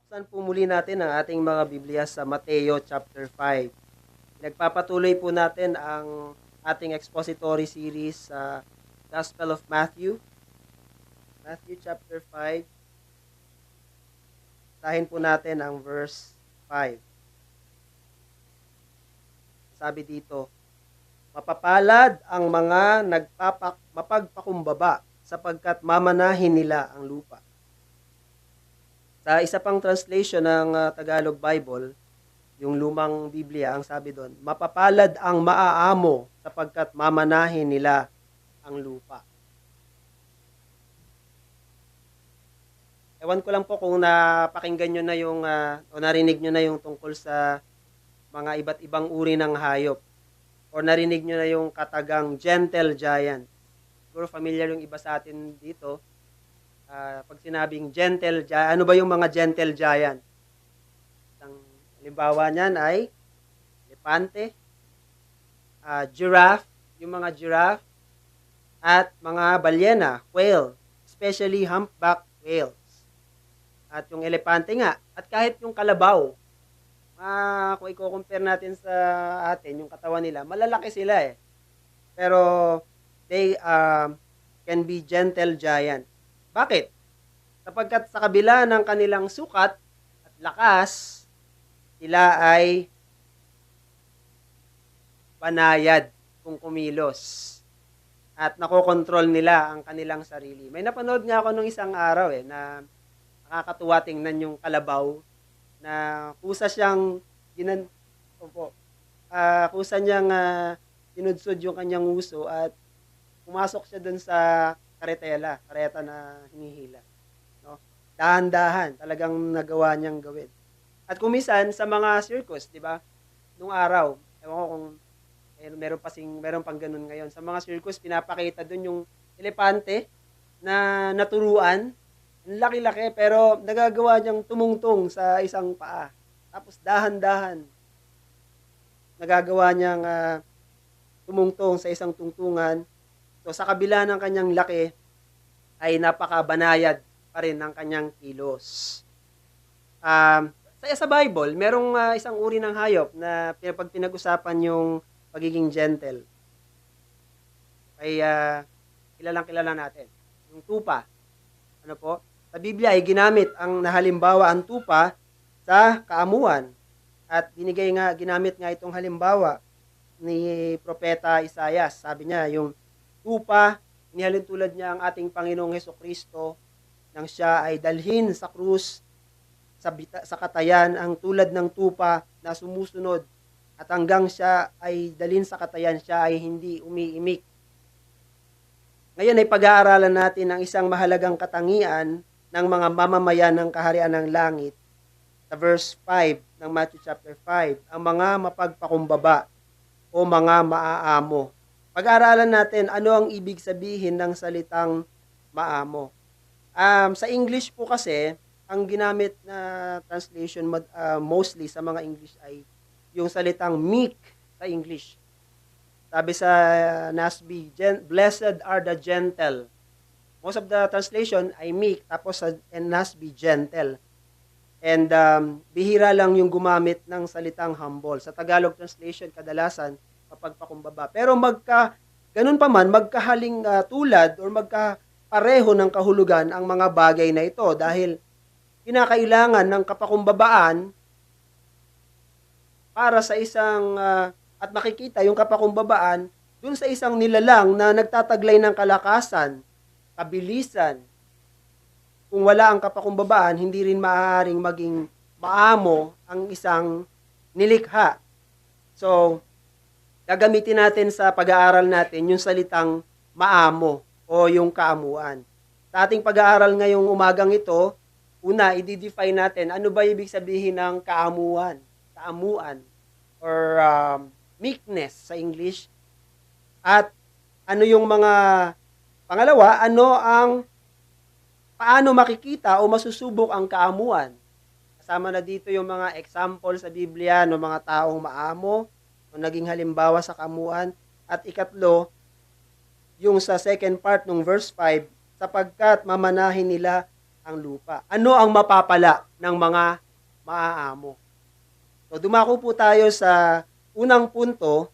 Buksan po muli natin ang ating mga Biblia sa Mateo chapter 5. Nagpapatuloy po natin ang ating expository series sa Gospel of Matthew. Matthew chapter 5. Basahin po natin ang verse 5. Sabi dito, mapapalad ang mga mapagpakumbaba sapagkat mamanahin nila ang lupa. Sa isa pang translation ng Tagalog Bible, yung lumang Biblia, ang sabi doon, mapapalad ang maaamo sapagkat mamanahin nila ang lupa. Ewan ko lang po kung napakinggan nyo na yung, o narinig nyo na yung tungkol sa mga iba't ibang uri ng hayop. O narinig nyo na yung katagang gentle giant. Siguro familiar yung iba sa atin dito. Pag sinabing gentle giant, ano ba yung mga gentle giant? Ang halimbawa niyan ay elepante, giraffe, yung mga giraffe, at mga balyena, whale, especially humpback whales. At yung elepante nga, at kahit yung kalabaw, kung i-compare natin sa atin, yung katawan nila, malalaki sila eh. Pero they can be gentle giant. Bakit? Sapagkat sa kabila ng kanilang sukat at lakas, sila ay banayad kung kumilos. At nakokontrol nila ang kanilang sarili. May napanood nga ako nung isang araw na nakakatuwa tingnan yung kalabaw na kusa siyang kusa niyang sinudsod yung kanyang uso at pumasok siya dun sa kareta na hinihila. No? Dahan-dahan, talagang nagawa niyang gawin. At kumisan sa mga circus, di ba? Nung araw, ewan ko kung meron pang ganun ngayon. Sa mga circus, pinapakita dun yung elepante na naturuan. Ang laki-laki, pero nagagawa niyang tumungtong sa isang paa. Tapos dahan-dahan, nagagawa niyang tumungtong sa isang tungtungan. So sa kabila ng kanyang laki, ay napakabanayad pa rin ng kanyang kilos. Sa Bible, merong isang uri ng hayop na pag pinag-usapan yung pagiging gentle, ay kilala natin. Yung tupa. Ano po? Sa Biblia ay ginamit ang nahalimbawa ang tupa sa kaamuan. At ginamit nga itong halimbawa ni Propeta Isaias. Sabi niya, yung tupa, inihalin tulad niya ang ating Panginoong Hesukristo nang siya ay dalhin sa krus sa katayan ang tulad ng tupa na sumusunod at hanggang siya ay dalhin sa katayan, siya ay hindi umiimik. Ngayon ay pag-aaralan natin ang isang mahalagang katangian ng mga mamamayan ng kaharian ng langit sa verse 5 ng Matthew chapter 5, ang mga mapagpakumbaba o mga maaamo. Pag-aaralan natin ano ang ibig sabihin ng salitang maamo. Sa English po kasi, ang ginamit na translation mostly sa mga English ay yung salitang meek sa English. Sabi sa NASB, blessed are the gentle. Most of the translation ay meek, tapos sa NASB, gentle. And bihira lang yung gumamit ng salitang humble. Sa Tagalog translation, kadalasan, mapagpakumbaba. Pero ganun pa man, magkahaling tulad or magkapareho ng kahulugan ang mga bagay na ito dahil kinakailangan ng kapakumbabaan para sa isang at makikita yung kapakumbabaan dun sa isang nilalang na nagtataglay ng kalakasan, kabilisan. Kung wala ang kapakumbabaan, hindi rin maaaring maging maamo ang isang nilikha. So, gagamitin natin sa pag-aaral natin yung salitang maamo o yung kaamuan. Sa ating pag-aaral ngayong umagang ito, una, i-define natin ano ba ibig sabihin ng kaamuan or meekness sa English. At ano yung pangalawa, paano makikita o masusubok ang kaamuan. Kasama na dito yung mga example sa Biblia ng mga taong maamo o naging halimbawa sa kaamuan. At ikatlo, yung sa second part ng verse 5, sapagkat mamanahin nila ang lupa. Ano ang mapapala ng mga maaamo? So, dumako po tayo sa unang punto,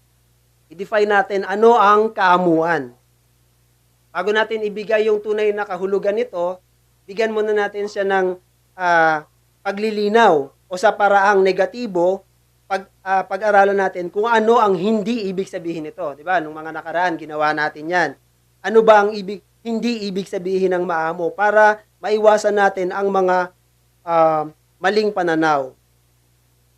i-define natin ano ang kaamuan. Bago natin ibigay yung tunay na kahulugan nito, bigyan muna natin siya ng paglilinaw o sa paraang negatibo, pag-aralan natin kung ano ang hindi ibig sabihin nito. Diba? Nung mga nakaraan, ginawa natin yan. Ano ba ang hindi ibig sabihin ng maamo para maiwasan natin ang mga maling pananaw.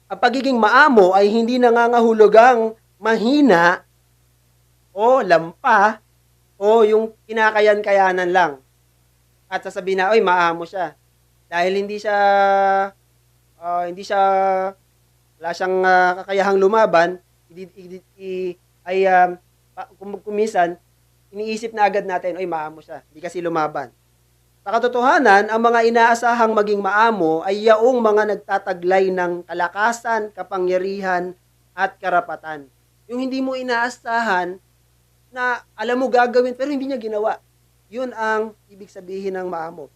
Ang pagiging maamo ay hindi nangangahulugang mahina o lampa o yung kinakayan-kayanan lang. At sasabihin na, oy, maamo siya. Dahil hindi siya wala siyang kakayahang lumaban, kumisan, iniisip na agad natin, oy, maamo siya. Hindi kasi lumaban. Sa katotohanan, ang mga inaasahang maging maamo ay yaong mga nagtataglay ng kalakasan, kapangyarihan, at karapatan. Yung hindi mo inaasahan na alam mo gagawin pero hindi niya ginawa. Yun ang ibig sabihin ng maamo.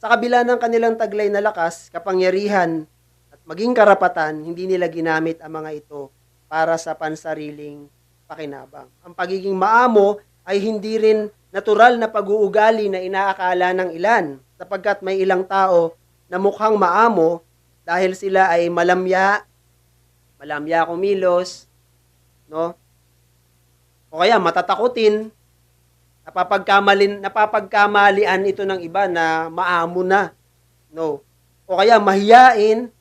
Sa kabila ng kanilang taglay na lakas, kapangyarihan, at maging karapatan, hindi nila ginamit ang mga ito para sa pansariling pakinabang. Ang pagiging maamo ay hindi rin natural na pag-uugali na inaakala ng ilan sapagkat may ilang tao na mukhang maamo dahil sila ay malamya kumilos, no? O kaya matatakutin, napapagkamalian ito ng iba na maamo na, no? O kaya mahiyain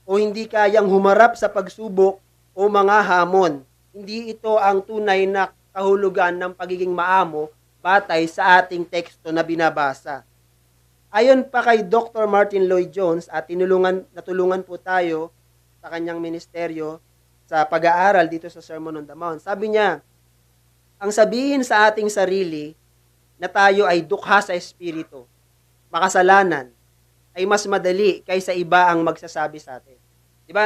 o hindi kayang humarap sa pagsubok o mga hamon. Hindi ito ang tunay na kahulugan ng pagiging maamo batay sa ating teksto na binabasa. Ayon pa kay Dr. Martin Lloyd-Jones at natulungan po tayo sa kanyang ministeryo sa pag-aaral dito sa Sermon on the Mount. Sabi niya, ang sabihin sa ating sarili na tayo ay dukha sa espiritu, makasalanan, ay mas madali kaysa iba ang magsasabi sa atin. Diba,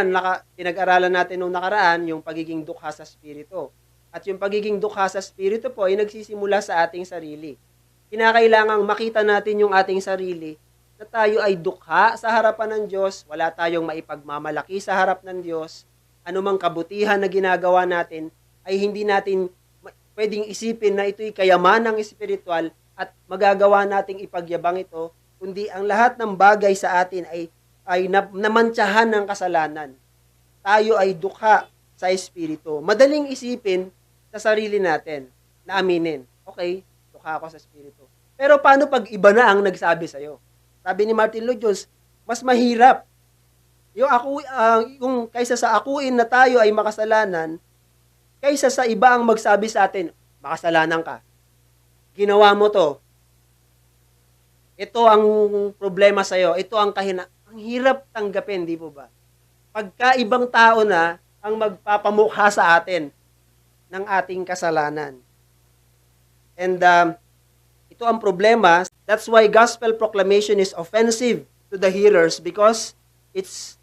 pinag-aralan natin nung nakaraan yung pagiging dukha sa espiritu. At yung pagiging dukha sa espiritu po ay nagsisimula sa ating sarili. Kinakailangang makita natin yung ating sarili na tayo ay dukha sa harapan ng Diyos, wala tayong maipagmamalaki sa harap ng Diyos, anumang kabutihan na ginagawa natin ay hindi natin pwedeng isipin na ito'y kayamanang espiritual at magagawa nating ipagyabang ito, kundi ang lahat ng bagay sa atin ay namantsahan ng kasalanan. Tayo ay dukha sa espiritu. Madaling isipin sa sarili natin na aminin, okay, dukha ako sa espiritu. Pero paano pag iba na ang nagsabi sa'yo? Sabi ni Martin Lloyd-Jones, mas mahirap. Yung kaysa sa akuin na tayo ay makasalanan, kaysa sa iba ang magsabi sa atin, makasalanan ka. Ginawa mo to. Ito ang problema sa'yo. Ito ang ang hirap tanggapin, di po ba? Pagka ibang tao na ang magpapamukha sa atin ng ating kasalanan. And ito ang problema. That's why gospel proclamation is offensive to the hearers because it's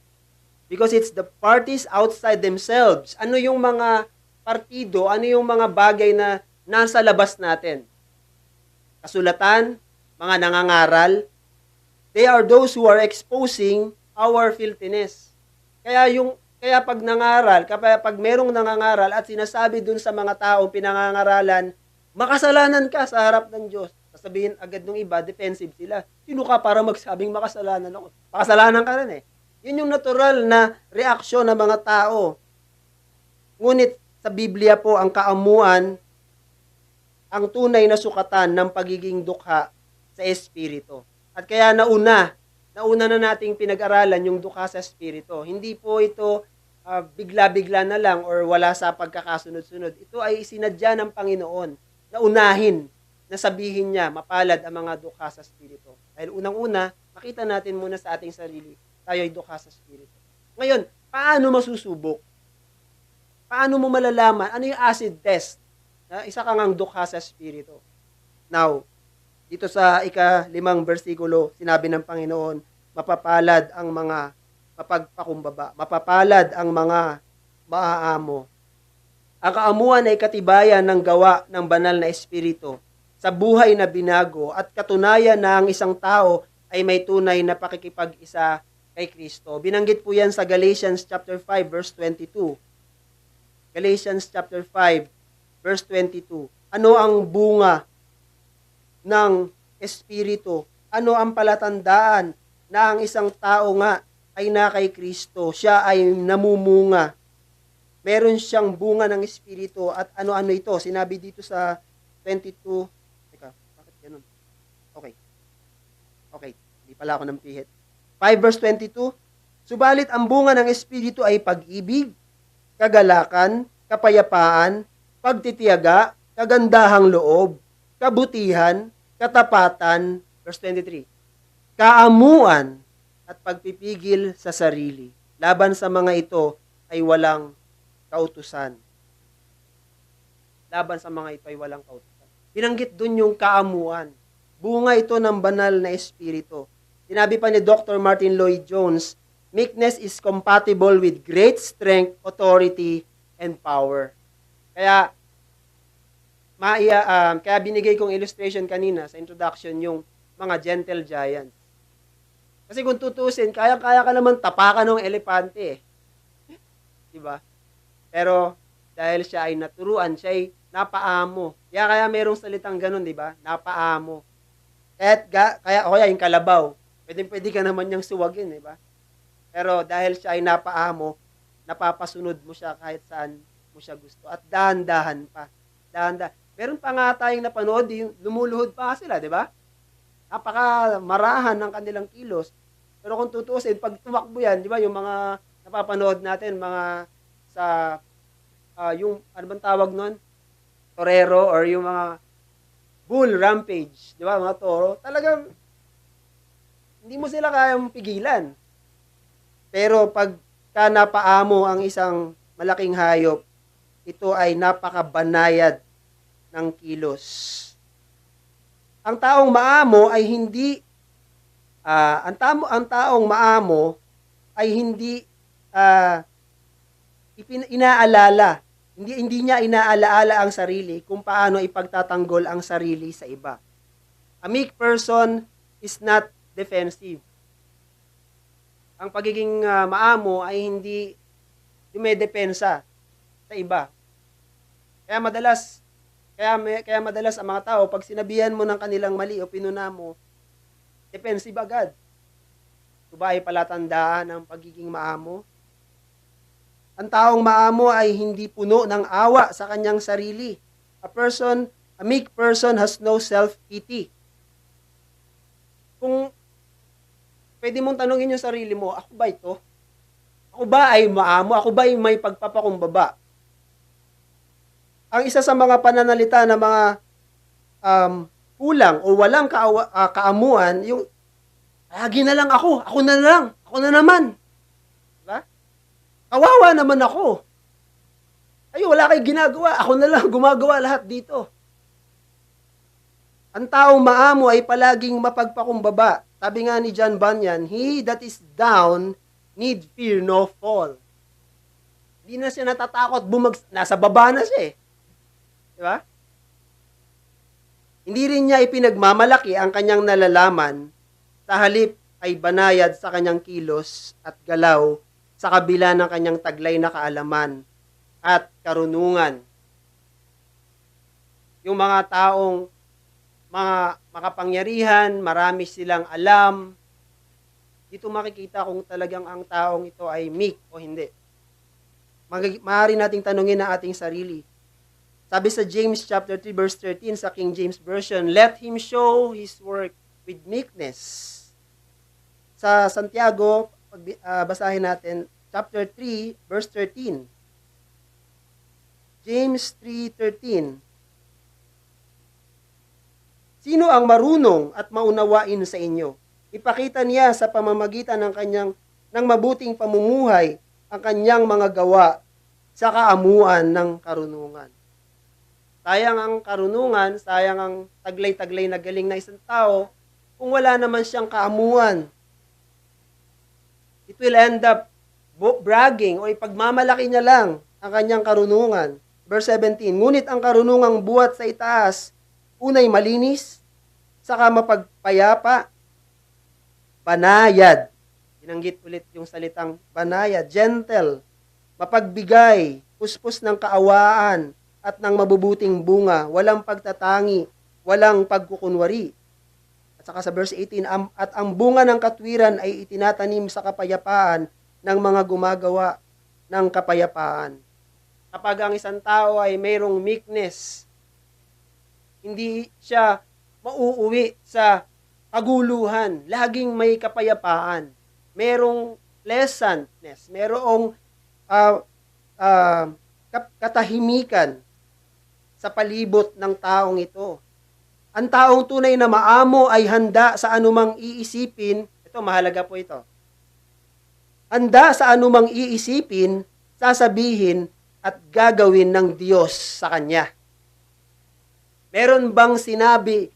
the parties outside themselves. Ano yung mga partido, ano yung mga bagay na nasa labas natin? Kasulatan, mga nangangaral, they are those who are exposing our filthiness. Kaya pag nangaral, pag merong nangangaral at sinasabi dun sa mga taong pinangangaralan, makasalanan ka sa harap ng Diyos. Sasabihin agad ng iba, defensive sila. Sino ka para magsabing makasalanan ako? Makasalanan ka rin eh. Yun yung natural na reaksyon ng mga tao. Ngunit sa Biblia po ang kaamuan, ang tunay na sukatan ng pagiging dukha sa espiritu. At kaya nauna na nating pinag-aralan yung dukha sa espiritu. Hindi po ito bigla-bigla na lang or wala sa pagkakasunod-sunod. Ito ay sinadya ng Panginoon na unahin, na sabihin niya, mapalad ang mga dukha sa espiritu. Dahil unang-una, makita natin muna sa ating sarili, tayo ay dukha sa espiritu. Ngayon, paano masusubok? Paano mo malalaman? Ano yung acid test? Isa kang ang dukha sa espiritu. Now, dito sa ika-5 versikulo, sinabi ng Panginoon, mapapalad ang mga mapagpakumbaba, mapapalad ang mga maaamo. Ang kaamuan ay katibayan ng gawa ng banal na espiritu sa buhay na binago at katunayan na ang isang tao ay may tunay na pakikipag-isa kay Kristo. Binanggit po yan sa Galatians chapter 5 verse 22. Galatians chapter 5 verse 22. Ano ang bunga ng Espiritu? Ano ang palatandaan na ang isang tao nga ay na kay Kristo? Siya ay namumunga. Meron siyang bunga ng Espiritu at ano-ano ito? Sinabi dito sa 22. Teka, bakit ganun? Okay. Okay, hindi pala ako ng pihit. 5 verse 22. Subalit ang bunga ng Espiritu ay pag-ibig, kagalakan, kapayapaan, pagtitiyaga, kagandahang loob, kabutihan, katapatan, verse 23, kaamuan at pagpipigil sa sarili. Laban sa mga ito ay walang kautusan. Laban sa mga ito ay walang kautusan. Binanggit dun yung kaamuan. Bunga ito ng banal na espiritu. Sinabi pa ni Dr. Martin Lloyd-Jones, meekness is compatible with great strength, authority, and power. Kaya kaya binigay kong illustration kanina sa introduction yung mga gentle giants. Kasi kung tutusin, kaya-kaya ka naman tapakan ng elepante. Diba? Pero dahil siya ay naturuan, siya ay napaamo. Kaya merong salitang ganun, diba? Napaamo. Kaya yung kalabaw, pwede ka naman niyang suwagin, diba? Pero dahil siya ay napaamo, napapasunod mo siya kahit saan mo siya gusto. At dahan-dahan pa. Dahan-dahan. Meron pa nga tayong napanood, lumuluhod pa sila, di ba? Napaka-marahan ng kanilang kilos. Pero kung tutuusin, pag tumakbo yan, di ba, yung mga napapanood natin, mga sa, yung, ano bang tawag nun? Torero, or yung mga bull rampage, di ba, mga toro, talagang, hindi mo sila kayang pigilan. Pero pagka napaamo ang isang malaking hayop, ito ay napakabanayad ng kilos. Ang taong maamo ay hindi ang taong maamo ay hindi inaalala. Hindi niya inaalaala ang sarili kung paano ipagtatanggol ang sarili sa iba. A meek person is not defensive. Ang pagiging maamo ay hindi dumedepensa sa iba. Kaya madalas ang mga tao, pag sinabihan mo ng kanilang mali o pinuna mo, defensive agad. Ito ba ay palatandaan ng pagiging maamo? Ang taong maamo ay hindi puno ng awa sa kanyang sarili. A meek person has no self-pity. Kung pwede mong tanongin yung sarili mo, ako ba ito? Ako ba ay maamo? Ako ba ay may pagpapakumbaba? Ang isa sa mga pananalita ng mga kulang o walang kaamuan, yung lagi na lang ako na naman. Diba? Kawawa naman ako. Ay, wala kayong ginagawa, ako na lang gumagawa lahat dito. Ang taong maamo ay palaging mapagpakumbaba. Sabi nga ni John Bunyan, he that is down need fear no fall. Hindi na siya natatakot, nasa baba na siya eh. Diba? Hindi rin niya ipinagmamalaki ang kanyang nalalaman, sa halip ay banayad sa kanyang kilos at galaw sa kabila ng kanyang taglay na kaalaman at karunungan. Yung mga taong mga makapangyarihan, marami silang alam, dito makikita kung talagang ang taong ito ay meek o hindi. Maaari nating tanungin ang ating sarili. Sabi sa James chapter 3 verse 13 sa King James Version, let him show his work with meekness. Sa Santiago, basahin natin chapter 3 verse 13. James 3:13. Sino ang marunong at maunawain sa inyo? Ipakita niya sa pamamagitan ng mabuting pamumuhay ang kanyang mga gawa sa kaamuan ng karunungan. Sayang ang karunungan, sayang ang taglay-taglay na galing na isang tao kung wala naman siyang kaamuan. It will end up bragging o ipagmamalaki niya lang ang kanyang karunungan. Verse 17, ngunit ang karunungang buhat sa itaas, unay malinis, saka mapagpayapa, banayad. Binanggit ulit yung salitang banayad, gentle, mapagbigay, puspos ng kaawaan, at ng mabubuting bunga, walang pagtatangi, walang pagkukunwari. At saka sa verse 18, at ang bunga ng katwiran ay itinatanim sa kapayapaan ng mga gumagawa ng kapayapaan. Kapag ang isang tao ay mayroong meekness, hindi siya mauuwi sa kaguluhan, laging may kapayapaan, merong pleasantness, merong katahimikan sa palibot ng taong ito. Ang taong tunay na maamo ay handa sa anumang iisipin, ito mahalaga po ito, handa sa anumang iisipin, sasabihin, at gagawin ng Diyos sa kanya. Meron bang sinasabi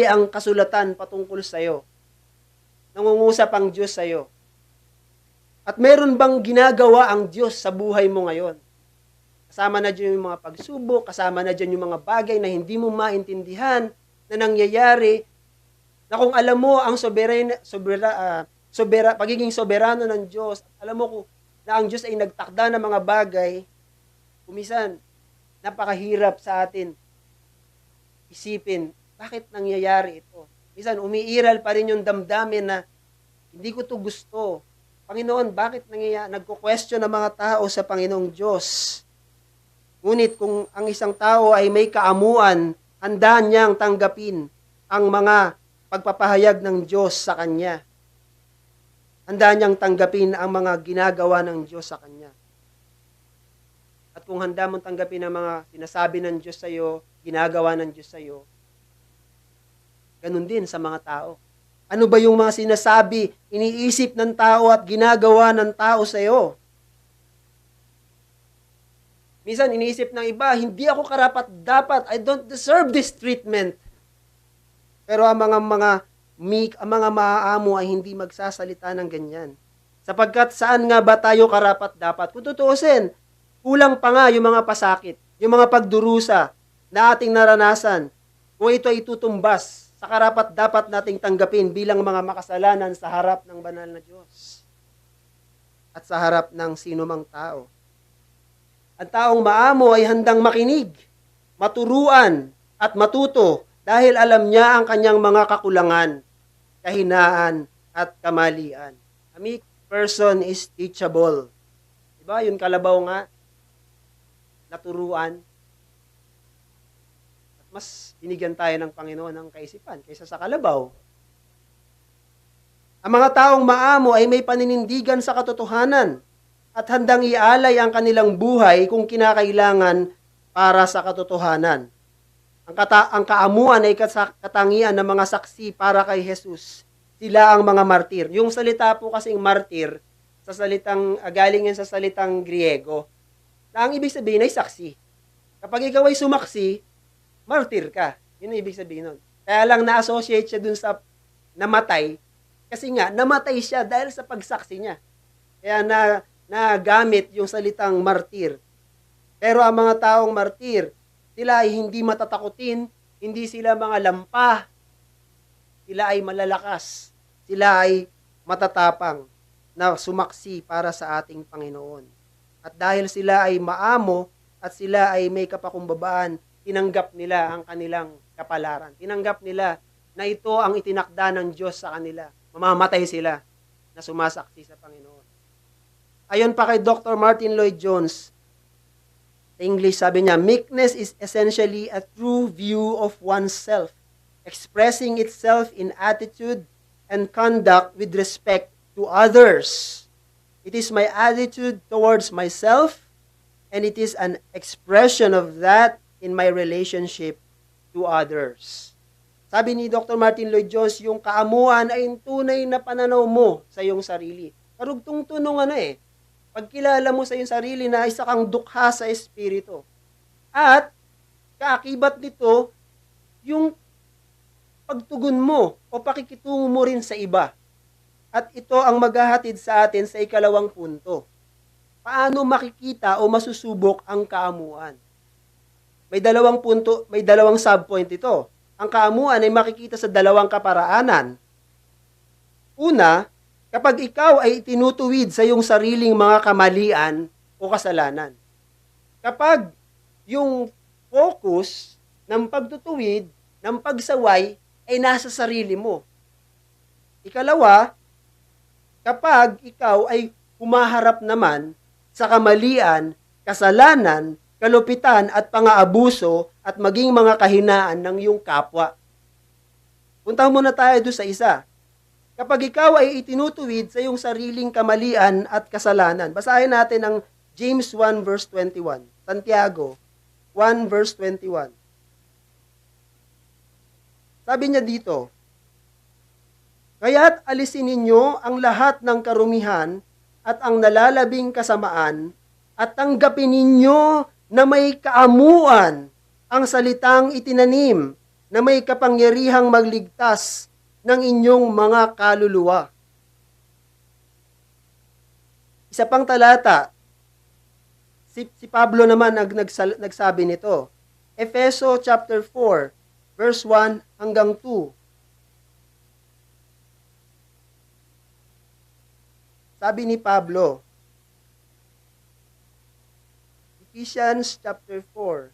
ang kasulatan patungkol sa iyo? Nangungusap ang Diyos sa iyo? At meron bang ginagawa ang Diyos sa buhay mo ngayon? Kasama na dyan yung mga pagsubok, kasama na dyan yung mga bagay na hindi mo maintindihan na nangyayari, na kung alam mo ang pagiging soberano ng Diyos, alam mo kung na ang Diyos ay nagtakda ng mga bagay, kumisan, napakahirap sa atin isipin, bakit nangyayari ito? Minsan, umiiral pa rin yung damdamin na, hindi ko to gusto. Panginoon, bakit nangyayari? Nagko-question ng mga tao sa Panginoong Diyos. Ngunit kung ang isang tao ay may kaamuan, handa niyang tanggapin ang mga pagpapahayag ng Diyos sa kanya. Handa niyang tanggapin ang mga ginagawa ng Diyos sa kanya. At kung handa mong tanggapin ang mga sinasabi ng Diyos sa iyo, ginagawa ng Diyos sa iyo, ganun din sa mga tao. Ano ba yung mga sinasabi, iniisip ng tao at ginagawa ng tao sa iyo? Minsan iniisip ng iba, hindi ako karapat-dapat, I don't deserve this treatment. Pero ang mga maaamo ay hindi magsasalita ng ganyan. Sapagkat saan nga ba tayo karapat-dapat? Kung tutuusin, kulang pa nga yung mga pasakit, yung mga pagdurusa na ating naranasan. Kung ito ay tutumbas sa karapat-dapat nating tanggapin bilang mga makasalanan sa harap ng banal na Diyos at sa harap ng sinumang tao. Ang taong maamo ay handang makinig, maturuan at matuto dahil alam niya ang kanyang mga kakulangan, kahinaan at kamalian. A meek person is teachable. Diba? Yung kalabaw nga, naturuan. At mas binigyan tayo ng Panginoon ng kaisipan kaysa sa kalabaw. Ang mga taong maamo ay may paninindigan sa katotohanan at handang ialay ang kanilang buhay kung kinakailangan para sa katotohanan. Ang kaamuan ay katangian ng mga saksi para kay Jesus. Sila ang mga martir. Yung salita po kasing martir, galing yan sa salitang Griego, na ang ibig sabihin ay saksi. Kapag ikaw ay sumaksi, martir ka. Yun ang ibig sabihin nun. Kaya lang na-associate siya dun sa namatay, kasi nga, namatay siya dahil sa pagsaksi niya. Kaya nagamit yung salitang martir. Pero ang mga taong martir, sila ay hindi matatakutin, hindi sila mga lampa, sila ay malalakas, sila ay matatapang na sumaksi para sa ating Panginoon. At dahil sila ay maamo at sila ay may kapakumbabaan, tinanggap nila ang kanilang kapalaran. Tinanggap nila na ito ang itinakda ng Diyos sa kanila. Mamamatay sila na sumasaksi sa Panginoon. Ayon pa kay Dr. Martin Lloyd-Jones, sa English, sabi niya, meekness is essentially a true view of oneself, expressing itself in attitude and conduct with respect to others. It is my attitude towards myself, and it is an expression of that in my relationship to others. Sabi ni Dr. Martin Lloyd-Jones, yung kaamuan ay yung tunay na pananaw mo sa iyong sarili. Karugtong tunong pagkilala mo sa iyong sarili na isa kang dukha sa Espiritu. At, kaakibat nito, yung pagtugon mo o pakikitungo mo rin sa iba. At ito ang maghahatid sa atin sa ikalawang punto. Paano makikita o masusubok ang kaamuan? May dalawang subpoint ito. Ang kaamuan ay makikita sa dalawang kaparaanan. Una, kapag ikaw ay itinutuwid sa iyong sariling mga kamalian o kasalanan. Kapag yung focus ng pagtutuwid, ng pagsaway, ay nasa sarili mo. Ikalawa, kapag ikaw ay humaharap naman sa kamalian, kasalanan, kalupitan at pang-aabuso at maging mga kahinaan ng iyong kapwa. Punta muna tayo doon sa isa. Kapag ikaw ay itinutuwid sa iyong sariling kamalian at kasalanan, basahin natin ang James 1 verse 21, Santiago 1 verse 21. Sabi niya dito, kaya't alisin ninyo ang lahat ng karumihan at ang nalalabing kasamaan at tanggapin ninyo na may kaamuan ang salitang itinanim na may kapangyarihang magligtas ng inyong mga kaluluwa. Isa pang talata, si Pablo naman nagsabi nito. Efeso chapter 4, verse 1 hanggang 2. Sabi ni Pablo, Ephesians chapter 4,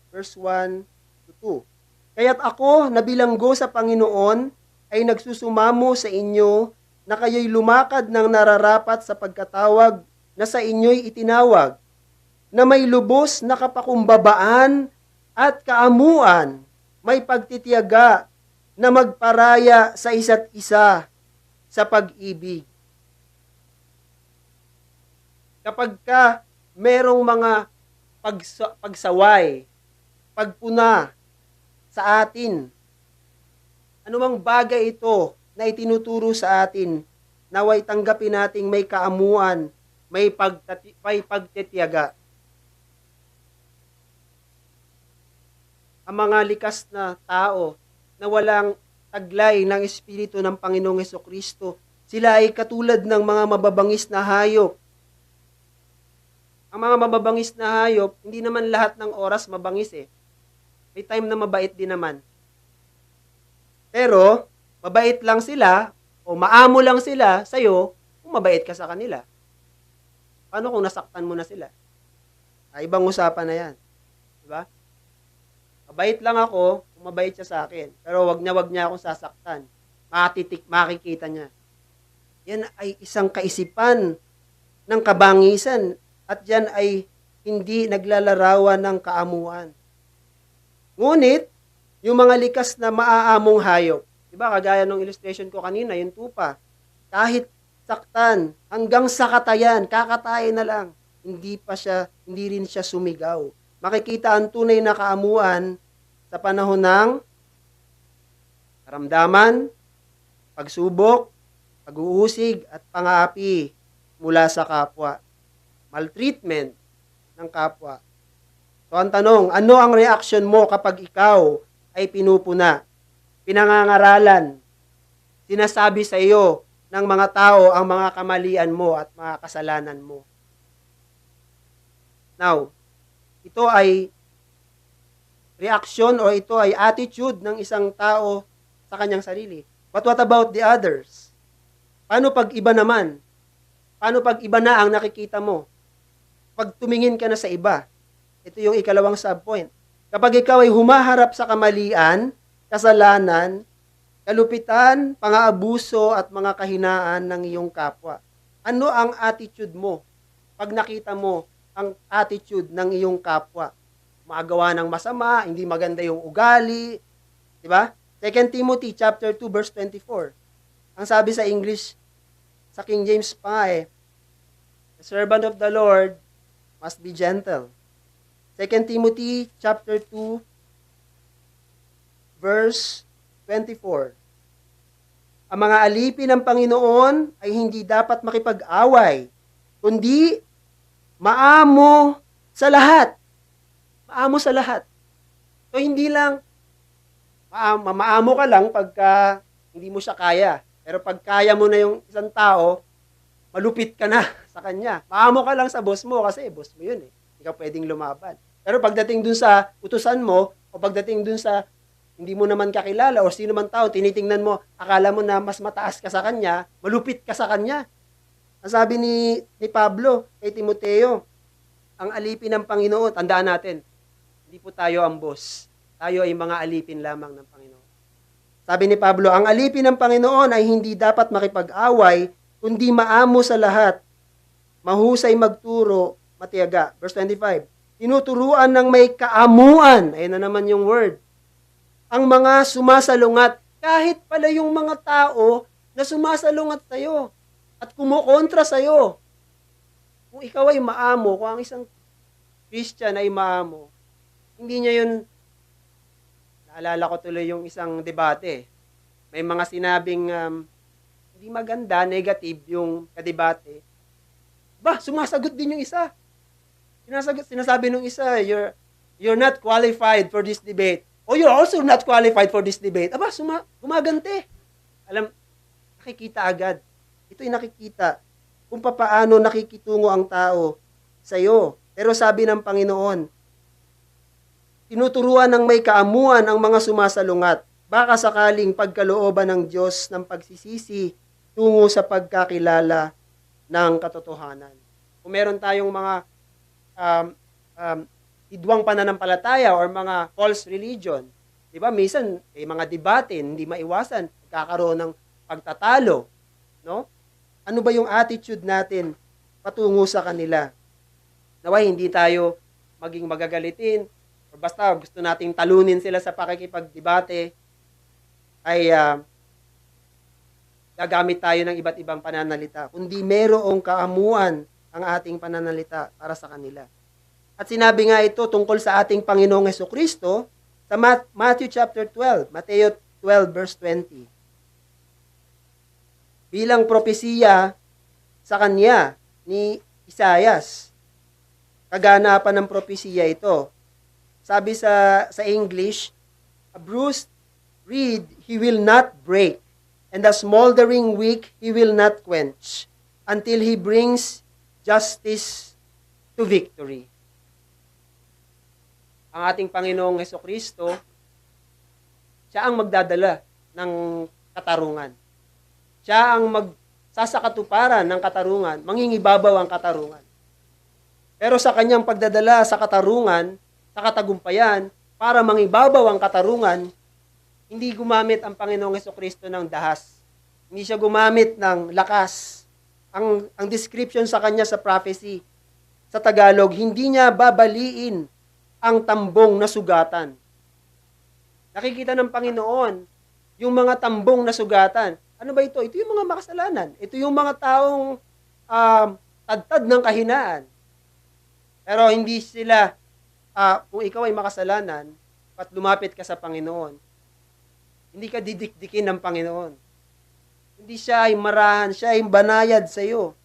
verse 1 to 2. Kaya't ako na bilanggo sa Panginoon ay nagsusumamo sa inyo na kayo'y lumakad ng nararapat sa pagkatawag na sa inyo'y itinawag, na may lubos na kapakumbabaan at kaamuan, may pagtitiyaga na magparaya sa isa't isa sa pag-ibig. Kapag ka merong mga pagsaway, pagpuna sa atin, anumang bagay ito na itinuturo sa atin, naway tanggapin nating may kaamuan, may pagtitiyaga. Ang mga likas na tao na walang taglay ng Espiritu ng Panginoong Hesukristo, sila ay katulad ng mga mababangis na hayop. Ang mga mababangis na hayop, hindi naman lahat ng oras mabangis eh. May time na mabait din naman. Pero, mabait lang sila o maamo lang sila sa'yo kung mabait ka sa kanila. Paano kung nasaktan mo na sila? Ibang usapan na yan. Diba? Mabait lang ako kung mabait siya sa akin. Pero wag niya akong sasaktan. Makikita niya. Yan ay isang kaisipan ng kabangisan at yan ay hindi naglalarawan ng kaamuan. Ngunit, yung mga likas na maaamong hayop, diba, kagaya ng illustration ko kanina, yung tupa, kahit saktan, hanggang sa katayan, kakatayin na lang, hindi rin siya sumigaw. Makikita ang tunay na kaamuan sa panahon ng karamdaman, pagsubok, pag-uusig at pang-aapi mula sa kapwa. Maltreatment ng kapwa. So ang tanong, ano ang reaction mo kapag ikaw ay pinupuna, pinangangaralan, sinasabi sa iyo ng mga tao ang mga kamalian mo at mga kasalanan mo? Now, ito ay reaction o ito ay attitude ng isang tao sa kanyang sarili. But what about the others? Paano pag iba naman? Paano pag iba na ang nakikita mo? Pag tumingin ka na sa iba, ito yung ikalawang subpoint. Kapag ikaw ay humaharap sa kamalian, kasalanan, kalupitan, pang-aabuso at mga kahinaan ng iyong kapwa, ano ang attitude mo pag nakita mo ang attitude ng iyong kapwa? Magawa ng masama, hindi maganda yung ugali, di ba? 2 Timothy chapter 2 verse 24. Ang sabi sa English, sa King James pa the servant of the Lord must be gentle. 2 Timothy chapter 2 verse 24. Ang mga alipin ng Panginoon ay hindi dapat makipag-away, kundi maamo sa lahat. Maamo sa lahat. So hindi lang maamo ka lang pagka hindi mo siya kaya. Pero pag kaya mo na yung isang tao, malupit ka na sa kanya. Maamo ka lang sa boss mo kasi boss mo yun eh. Hindi ka pwedeng lumaban. Pero pagdating dun sa utusan mo o pagdating dun sa hindi mo naman kakilala o sino man tao, tinitingnan mo, akala mo na mas mataas ka sa kanya, malupit ka sa kanya. Ang sabi ni Pablo kay Timoteo, ang alipin ng Panginoon, tandaan natin, hindi po tayo ang boss. Tayo ay mga alipin lamang ng Panginoon. Sabi ni Pablo, ang alipin ng Panginoon ay hindi dapat makipag-away, kundi maamo sa lahat, mahusay magturo, matiyaga. Verse 25, tinuturuan ng may kaamuan, ayun na naman yung word, ang mga sumasalungat, kahit pala yung mga tao na sumasalungat sa'yo at kumukontra sa'yo. Kung ikaw ay maamo, kung ang isang Christian ay maamo, hindi niya yun, naalala ko tuloy yung isang debate. May mga sinabing hindi maganda, negative yung kadebate. Sumasagot din yung isa. Sinasabi nung isa, you're not qualified for this debate. Oh, you're also not qualified for this debate. Gumagante. Alam, nakikita agad. Ito'y nakikita kung paano nakikitungo ang tao sa iyo. Pero sabi ng Panginoon, tinuturuan ng may kaamuan ang mga sumasalungat. Baka sakaling pagkalooban ng Diyos ng pagsisisi tungo sa pagkakilala ng katotohanan. Kung meron tayong mga hidwang pananampalataya or mga false religion, di ba? Minsan, may mga debate, hindi maiwasan, magkakaroon ng pagtatalo, no? Ano ba yung attitude natin patungo sa kanila? Naway, hindi tayo maging magagalitin, o basta gusto nating talunin sila sa pakikipagdebate, ay gagamit tayo ng iba't ibang pananalita, kundi merong kaamuan ang ating pananalita para sa kanila. At sinabi nga ito tungkol sa ating Panginoong Hesukristo sa Matthew chapter 12, Mateo 12 verse 20. Bilang propesiya sa kanya ni Isaias, kaganapan ng propesiya ito. Sabi sa English, a bruised reed he will not break, and a smoldering wick he will not quench, until he brings justice to victory. Ang ating Panginoong Hesukristo, siya ang magdadala ng katarungan. Siya ang magsasakatuparan ng katarungan, mangingibabaw ang katarungan. Pero sa kanyang pagdadala sa katarungan, sa katagumpayan, para mangibabaw ang katarungan, hindi gumamit ang Panginoong Hesukristo ng dahas. Hindi siya gumamit ng lakas. Ang description sa kanya sa prophecy, sa Tagalog, hindi niya babaliin ang tambong na sugatan. Nakikita ng Panginoon yung mga tambong na sugatan. Ano ba ito? Ito yung mga makasalanan. Ito yung mga taong tad-tad ng kahinaan. Pero hindi sila, kung ikaw ay makasalanan, at lumapit ka sa Panginoon, hindi ka didikdikin ng Panginoon. Hindi siya ay marahan, siya ay banayad sa iyo.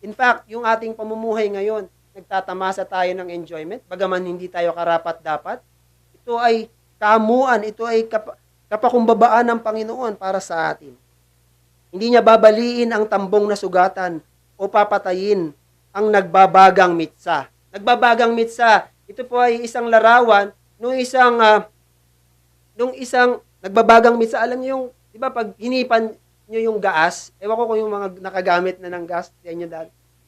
In fact, yung ating pamumuhay ngayon, nagtatamasa tayo ng enjoyment, bagaman hindi tayo karapat-dapat. Ito ay kaamuan, ito ay kapakumbabaan ng Panginoon para sa atin. Hindi niya babaliin ang tambong na sugatan o papatayin ang nagbabagang mitsa. Nagbabagang mitsa, ito po ay isang larawan nung isang nagbabagang mitsa. Alam niyo yung, di ba, pag hinipan niyo yung gas, ewan ko kung yung mga nakagamit na ng gas, yan yung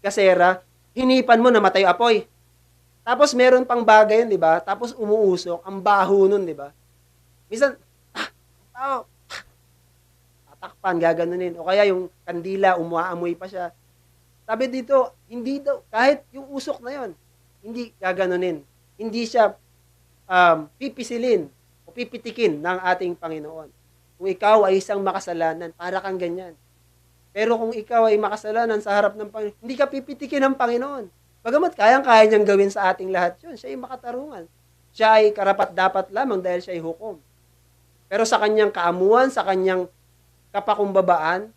gasera, hinipan mo, namatay apoy. Tapos meron pang bagay yun, di ba? Tapos umuusok, ang baho nun, di ba? Minsan, tatakpan, gaganunin. O kaya yung kandila, umuaamoy pa siya. Sabi dito, hindi daw, kahit yung usok na yon, hindi gaganunin. Hindi siya pipisilin o pipitikin ng ating Panginoon. Kung ikaw ay isang makasalanan, para kang ganyan. Pero kung ikaw ay makasalanan sa harap ng Panginoon, hindi ka pipitikin ng Panginoon. Bagamat kayang-kaya niyang gawin sa ating lahat yun, siya ay makatarungan. Siya ay karapat-dapat lamang dahil siya ay hukom. Pero sa kanyang kaamuan, sa kanyang kapakumbabaan,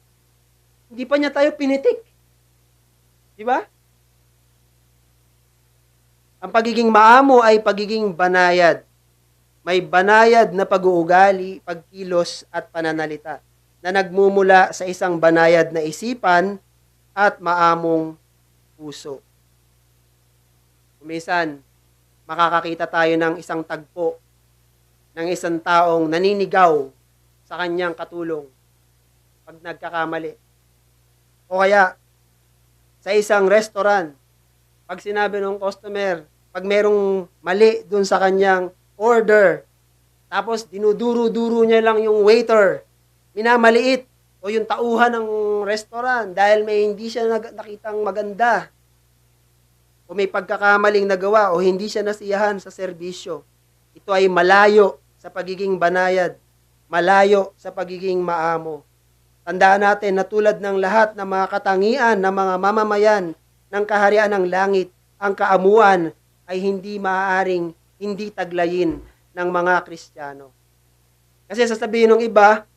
hindi pa niya tayo pinitik. Di ba? Ang pagiging maamo ay pagiging banayad. May banayad na pag-uugali, pagkilos at pananalita na nagmumula sa isang banayad na isipan at maamong puso. Kumisan, makakakita tayo ng isang tagpo ng isang taong naninigaw sa kanyang katulong pag nagkakamali. O kaya, sa isang restaurant, pag sinabi ng customer, pag merong mali dun sa kanyang order, tapos dinuduro-duro niya lang yung waiter, minamaliit, o yung tauhan ng restaurant dahil may hindi siya nakitang maganda, o may pagkakamaling nagawa, o hindi siya nasiyahan sa serbisyo. Ito ay malayo sa pagiging banayad, malayo sa pagiging maamo. Tandaan natin na tulad ng lahat ng mga katangian ng mga mamamayan ng kaharian ng langit, ang kaamuan ay hindi maaaring hindi taglayin ng mga Kristiyano. Kasi sasabihin ng iba,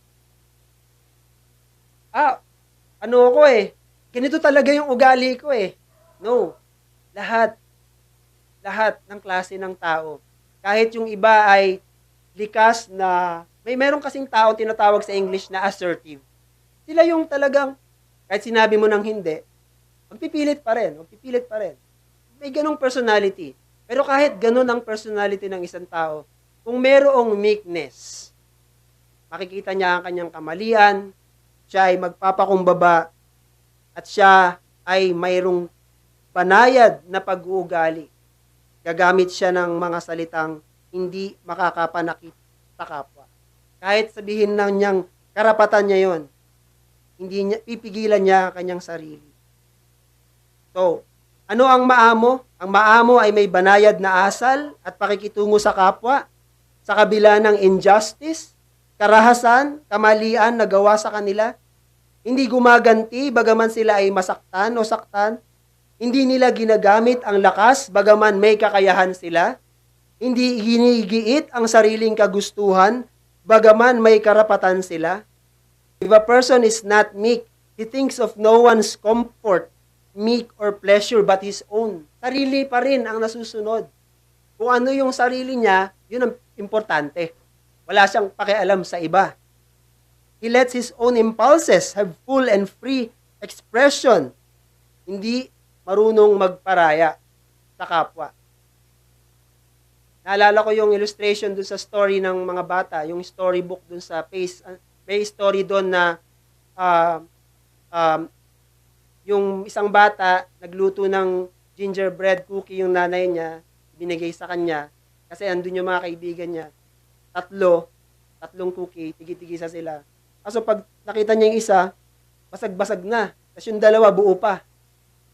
ano ako ganito talaga yung ugali ko No, lahat ng klase ng tao. Kahit yung iba ay likas na, meron kasing tao tinatawag sa English na assertive. Sila yung talagang, kahit sinabi mo ng hindi, magpipilit pa rin. May ganong personality. Pero kahit ganon ang personality ng isang tao, kung merong meekness, makikita niya ang kanyang kamalian, siya ay magpapakumbaba, at siya ay mayroong banayad na pag-uugali. Gagamit siya ng mga salitang hindi makakapanakit sa kapwa. Kahit sabihin na niyang karapatan niya yon, hindi niya, pipigilan niya ang kanyang sarili. So, ano ang maamo? Ang maamo ay may banayad na asal at pakikitungo sa kapwa, sa kabila ng injustice, karahasan, kamalian na gawa sa kanila. Hindi gumaganti bagaman sila ay masaktan o saktan. Hindi nila ginagamit ang lakas bagaman may kakayahan sila. Hindi ginigiit ang sariling kagustuhan bagaman may karapatan sila. If a person is not meek, he thinks of no one's comfort, meek or pleasure but his own. Sarili pa rin ang nasusunod. Kung ano yung sarili niya, yun ang importante. Wala siyang pakialam sa iba. He lets his own impulses have full and free expression. Hindi marunong magparaya sa kapwa. Naalala ko yung illustration dun sa story ng mga bata, yung storybook dun sa face. May story doon na yung isang bata nagluto ng gingerbread cookie yung nanay niya, binigay sa kanya, kasi andun yung mga kaibigan niya. Tatlong cookie, tigi-tigisa sila. Kaso pag nakita niya yung isa, basag-basag na. Tapos yung dalawa, buo pa.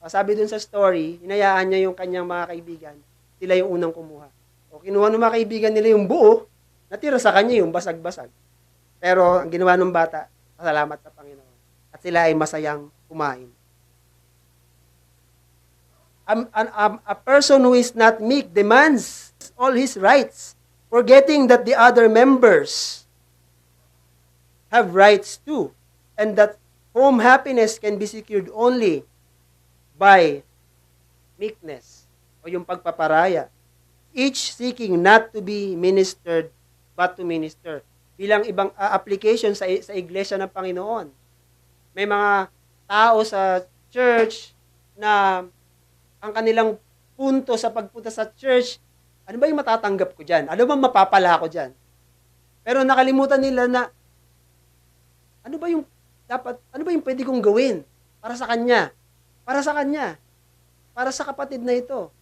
Sabi dun sa story, hinayaan niya yung kanyang mga kaibigan. Sila yung unang kumuha. O kinuha ng mga kaibigan nila yung buo, natira sa kanya yung basag-basag. Pero ang ginawa ng bata, pasalamat sa Panginoon. At sila ay masayang kumain. A person who is not meek demands all his rights, forgetting that the other members have rights too, and that home happiness can be secured only by meekness, o yung pagpaparaya. Each seeking not to be ministered, but to minister. Bilang ibang application sa iglesia ng Panginoon. May mga tao sa church na ang kanilang punto sa pagpunta sa church, ano ba yung matatanggap ko dyan? Ano ba mapapala ko dyan? Pero nakalimutan nila na, ano ba yung pwede kong gawin para sa kanya? Para sa kapatid na ito.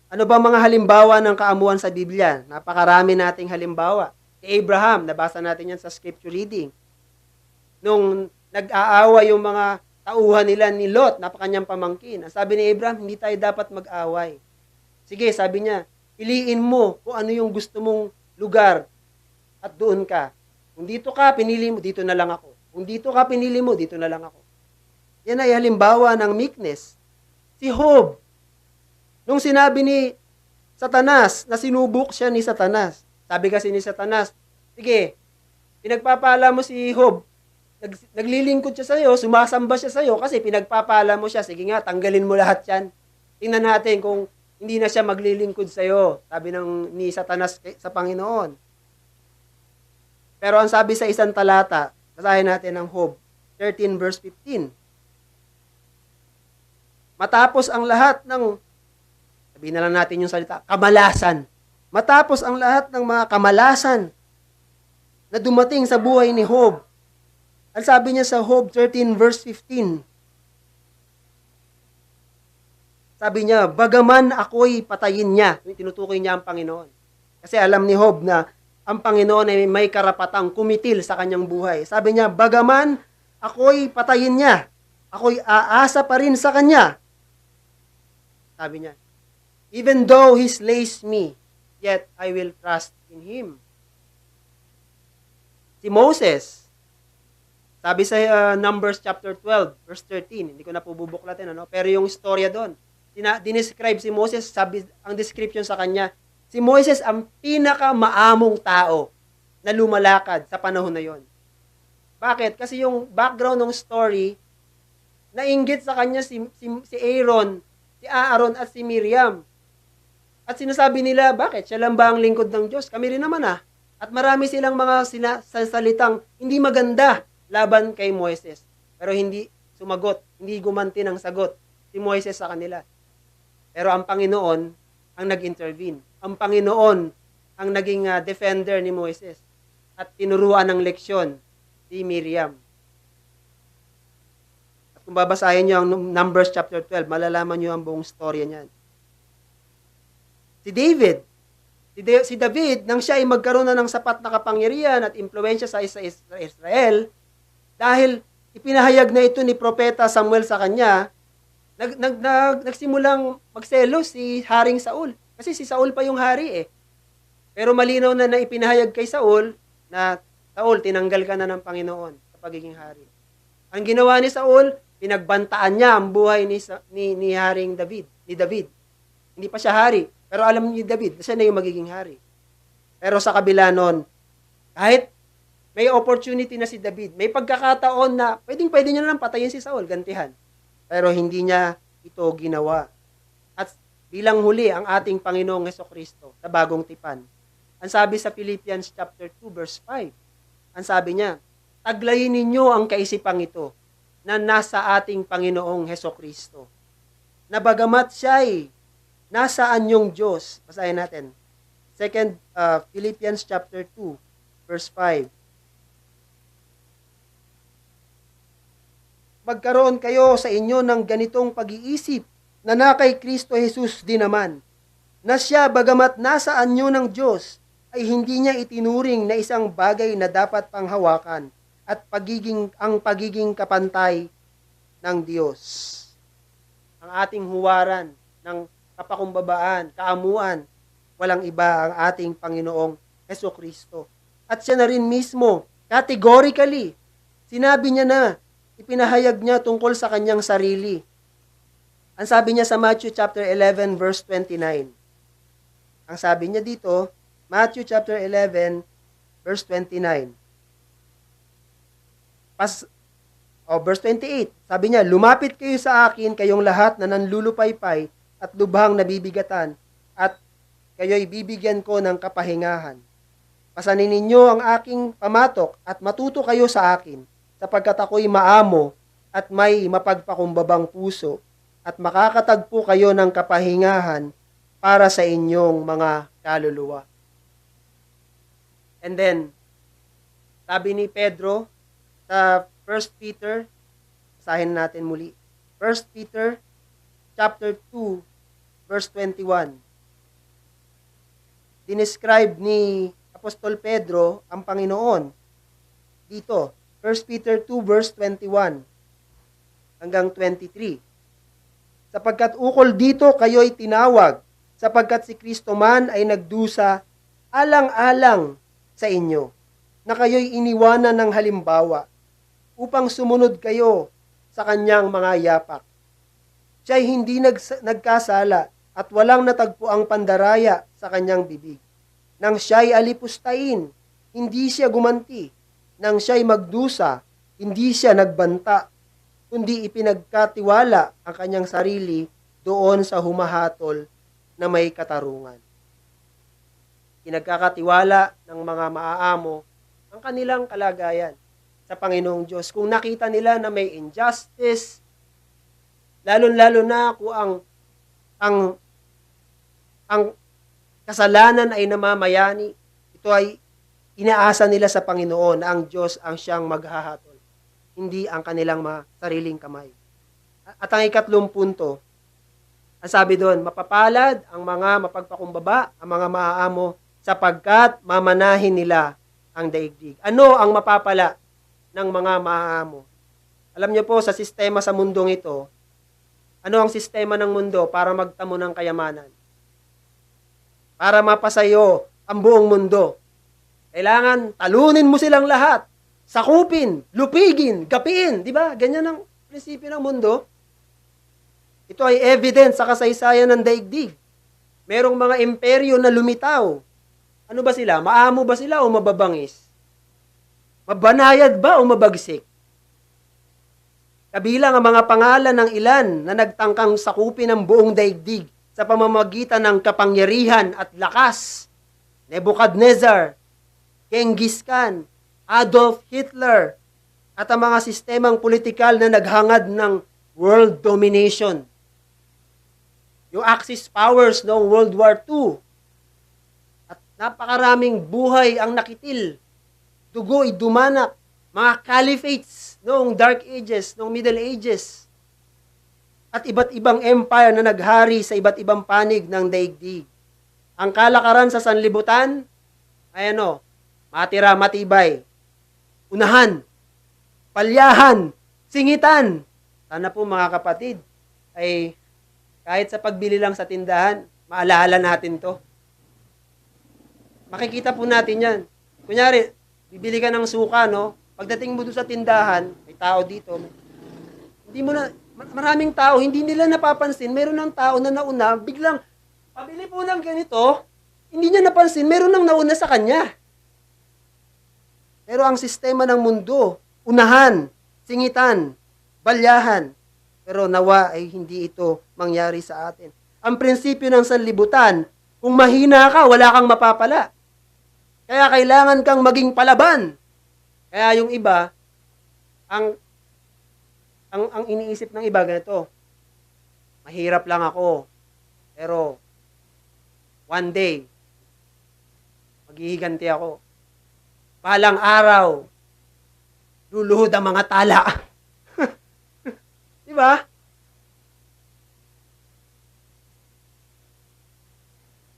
Ano ba mga halimbawa ng kaamuan sa Biblia? Napakarami nating halimbawa. Si Abraham, nabasa natin yan sa scripture reading. Nung nag-aawa yung mga tauhan nila ni Lot, napakanyang pamangkin. Ang sabi ni Abraham, hindi tayo dapat mag-away. Sige, sabi niya, piliin mo kung ano yung gusto mong lugar at doon ka. Kung dito ka, pinili mo, dito na lang ako. Kung dito ka, pinili mo, dito na lang ako. Yan ay halimbawa ng meekness. Si Job, nung sinabi ni Satanas, na sinubok siya ni Satanas, sabi kasi ni Satanas, sige, pinagpapala mo si Job, naglilingkod siya sa'yo, sumasamba siya sa'yo, kasi pinagpapala mo siya, sige nga, tanggalin mo lahat yan. Tingnan natin kung hindi na siya maglilingkod sa'yo, sabi ni Satanas sa Panginoon. Pero ang sabi sa isang talata, basahin natin ang Job 13 verse 15. Matapos ang lahat ng, sabihin na lang natin yung salita, kamalasan. Matapos ang lahat ng mga kamalasan na dumating sa buhay ni Job, ang sabi niya sa Job 13 verse 15, sabi niya, bagaman ako'y patayin niya, tinutukoy niya ang Panginoon. Kasi alam ni Job na ang Panginoon ay may karapatang kumitil sa kanyang buhay. Sabi niya, bagaman ako'y patayin niya, ako'y aasa pa rin sa kanya. Sabi niya, even though he slays me, yet I will trust in him. Si Moses, sabi sa Numbers chapter 12, verse 13, hindi ko na po bubuklatin, pero yung istorya doon, dinescribe si Moses, sabi, ang description sa kanya, si Moses ang pinaka-maamong tao na lumalakad sa panahon na yon. Bakit? Kasi yung background ng story, nainggit sa kanya si Aaron, si Aaron at si Miriam. At sinasabi nila, bakit? Siya lang ba ang lingkod ng Diyos? Kami rin naman At marami silang mga salitang hindi maganda laban kay Moises. Pero hindi sumagot, hindi gumanti ng sagot si Moises sa kanila. Pero ang Panginoon ang nag-intervene. Ang Panginoon ang naging defender ni Moises. At tinuruan ng leksyon si Miriam. At kung babasahin niyo ang Numbers chapter 12, malalaman niyo ang buong storya niyan. Si David, nang siya ay magkaroon na ng sapat na kapangyarihan at impluwensya sa Israel, dahil ipinahayag na ito ni Propeta Samuel sa kanya, nagsimulang magselos si Haring Saul. Kasi si Saul pa yung hari eh. Pero malinaw na ipinahayag kay Saul na, Saul, tinanggal ka na ng Panginoon sa pagiging hari. Ang ginawa ni Saul, pinagbantaan niya ang buhay ni Haring David, ni David. Hindi pa siya hari, pero alam ni David, siya na yung magiging hari. Pero sa kabila nun, kahit may opportunity na si David, may pagkakataon na pwede niya na lang patayin si Saul, gantihan. Pero hindi niya ito ginawa. At bilang huli ang ating Panginoong Hesukristo sa bagong tipan. Ang sabi sa Philippians chapter 2 verse 5, ang sabi niya, taglayin ninyo ang kaisipang ito na nasa ating Panginoong Hesukristo. Na bagamat siya'y nasa anyong Diyos. Basahin natin. Philippians chapter 2 verse 5. Magkaroon kayo sa inyo ng ganitong pag-iisip na kay Kristo Jesus din naman, na siya bagamat nasa anyo ng Diyos, ay hindi niya itinuring na isang bagay na dapat panghawakan at ang pagiging kapantay ng Diyos. Ang ating huwaran ng kapakumbabaan, kaamuan, walang iba ang ating Panginoong Hesukristo. At siya na rin mismo, categorically, sinabi niya na, ipinahayag niya tungkol sa kanyang sarili. Ang sabi niya sa Matthew chapter 11 verse 29. Ang sabi niya dito, Matthew chapter 11 verse 29. Verse 28. Sabi niya, lumapit kayo sa akin, kayong lahat na nanlulupaypay at lubhang nabibigatan, at kayo'y bibigyan ko ng kapahingahan. Pasanin ninyo ang aking pamatok at matuto kayo sa akin, sapagkat ako'y maamo at may mapagpakumbabang puso, at makakatagpo kayo ng kapahingahan para sa inyong mga kaluluwa. And then, sabi ni Pedro sa 1 Peter, basahin natin muli. 1 Peter chapter 2 verse 21. Dinescribe ni Apostol Pedro ang Panginoon dito. 1 Peter 2 verse 21 hanggang 23. Sapagkat ukol dito kayo'y tinawag, sapagkat si Kristo man ay nagdusa alang-alang sa inyo, na kayo'y iniwanan ng halimbawa, upang sumunod kayo sa kanyang mga yapak. Siya'y hindi nagkasala at walang natagpo ang pandaraya sa kanyang bibig. Nang siya'y alipustain, hindi siya gumanti. Nang siya'y magdusa, hindi siya nagbanta, kundi ipinagkatiwala ang kanyang sarili doon sa humahatol na may katarungan. Pinagkakatiwala ng mga maaamo ang kanilang kalagayan sa Panginoong Diyos. Kung nakita nila na may injustice, lalo-lalo na kung ang kasalanan ay namamayani. Ito ay inaasa nila sa Panginoon na ang Diyos ang siyang maghahatol, hindi ang kanilang sariling kamay. At ang ikatlong punto, ang sabi doon, mapapalad ang mga mapagpakumbaba, ang mga maaamo, sapagkat mamanahin nila ang daigdig. Ano ang mapapala ng mga maaamo? Alam niyo po, sa sistema sa mundong ito, ano ang sistema ng mundo para magtamo ng kayamanan? Para mapasayo ang buong mundo. Kailangan talunin mo silang lahat. Sakupin, lupigin, gapiin. Di ba? Ganyan ang prinsipyo ng mundo. Ito ay evidence sa kasaysayan ng daigdig. Merong mga imperyo na lumitaw. Ano ba sila? Maamo ba sila o mababangis? Mabanayad ba o mabagsik? Kabilang ang mga pangalan ng ilan na nagtangkang sakupin ang buong daigdig sa pamamagitan ng kapangyarihan at lakas. Nebuchadnezzar, Genghis Khan, Adolf Hitler, at ang mga sistemang politikal na naghangad ng world domination. Yung Axis powers noong World War II. At napakaraming buhay ang nakitil. Dugo'y dumanak. Mga caliphates noong Dark Ages, noong Middle Ages. At iba't ibang empire na naghari sa iba't ibang panig ng daigdig. Ang kalakaran sa sanlibutan ay matira, matibay. Unahan, palyahan, singitan. Sana po mga kapatid, ay kahit sa pagbili lang sa tindahan, maalala natin to. Makikita po natin yan. Kunyari, bibili ka ng suka, Pagdating mo doon sa tindahan, may tao dito. Hindi mo na, maraming tao, hindi nila napapansin, meron ng tao na nauna, biglang, pabili po ng ganito, hindi niya napansin, meron nang nauna sa kanya. Pero ang sistema ng mundo, unahan, singitan, balyahan, pero nawa ay hindi ito mangyari sa atin. Ang prinsipyo ng sanlibutan, kung mahina ka, wala kang mapapala. Kaya kailangan kang maging palaban. Kaya yung iba, ang iniisip ng iba ganito, mahirap lang ako, pero one day, maghihiganti ako. Balang araw, luluhod ang mga tala. Di ba?